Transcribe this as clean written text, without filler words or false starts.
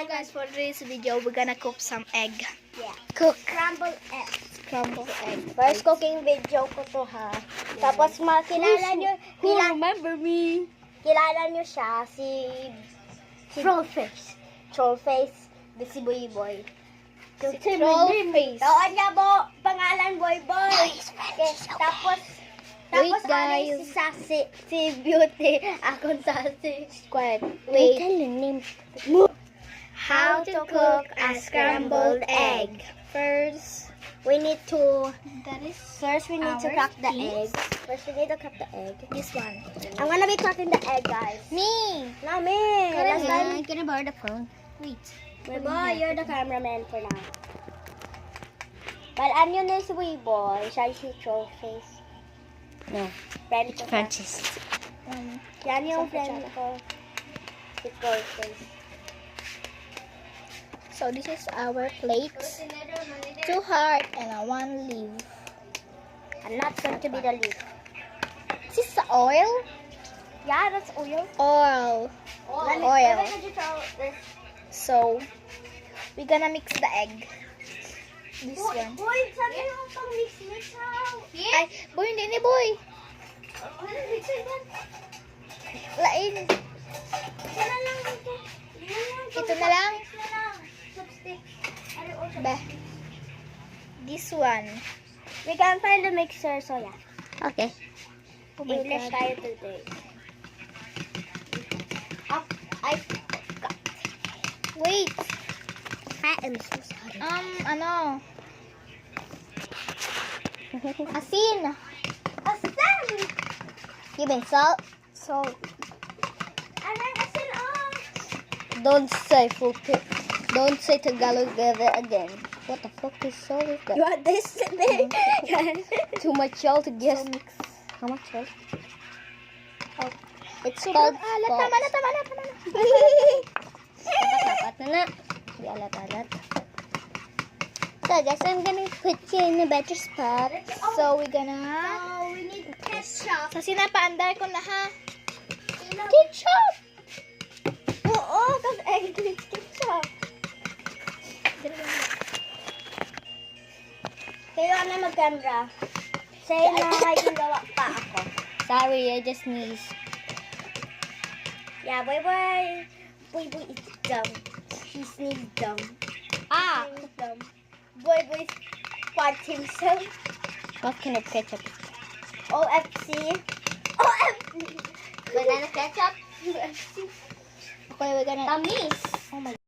guys, for today's video, we're gonna cook some egg. Yeah. Cook. Scrambled eggs. Scrambled egg. First cooking video ko to ha. Tapos kilala Remember me? kilala nyo siya, si Trollface. Trollface, si Boy Boy. Si Trollface. Tawag niya mo, pangalan Boy Boy. Okay, tapos Wait, ano guys. si Sassy, si Beauty, akong Sassy. Quiet. Wait. Wait. How to cook a scrambled egg. First, We need to first we need to crack the things. egg. First we need to crack the egg. This one. I'm gonna be cracking the egg, guys. Me. No, me. Last time, I'm gonna borrow the phone. Wait. Boy, you're the cameraman for now. But yun na si Boy. Siya si Trollface. No. Friend ko. siya. Francis. Yan yung Saan friend siya? ko. Si Trollface. So this is our plate. 2 heart and 1 leaf. I'm not going to be the lead. Is this the oil? Yeah, that's oil. Oil. Let Oil. me control this. So we're gonna mix the egg. This one. Boy, sabi yung pang mix how? Ay, boy, hindi ni boy. Ano mix yan? Lain. Sana lang ito. Ito na lang. Mix na lang. Chopstick. Ano o Bah. This one. We can find the mixer, so yeah. Okay. Oh my English God. tayo today. Up, I Wait. am so sorry. Ano? Asin. Asan! You mean salt? Salt. Anong asin on? Don't say Don't say Tagalog again. What the fuck is salt is that? You want this today? Too much salt to guess. How much salt? Oh, it's called Alat, salt. tama na. Dapat na. Hindi alat-alat. So guys, I'm gonna put you in a better spot. So we're gonna... Oh, we need ketchup. So sinapaandar ko na ha. Ketchup! Oo, kasi egg with ketchup. Kayo na mag-camera. Say na may ginawa pa ako. Sorry, I just sneezed. Yeah, Boy Boy is dumb. He sneezed dumb. Ah! He sneezed dumb. Boy fought himself. What kind of ketchup? OFC. OFC. Banana ketchup? UFC. Okay, we're gonna... Tamis. Oh my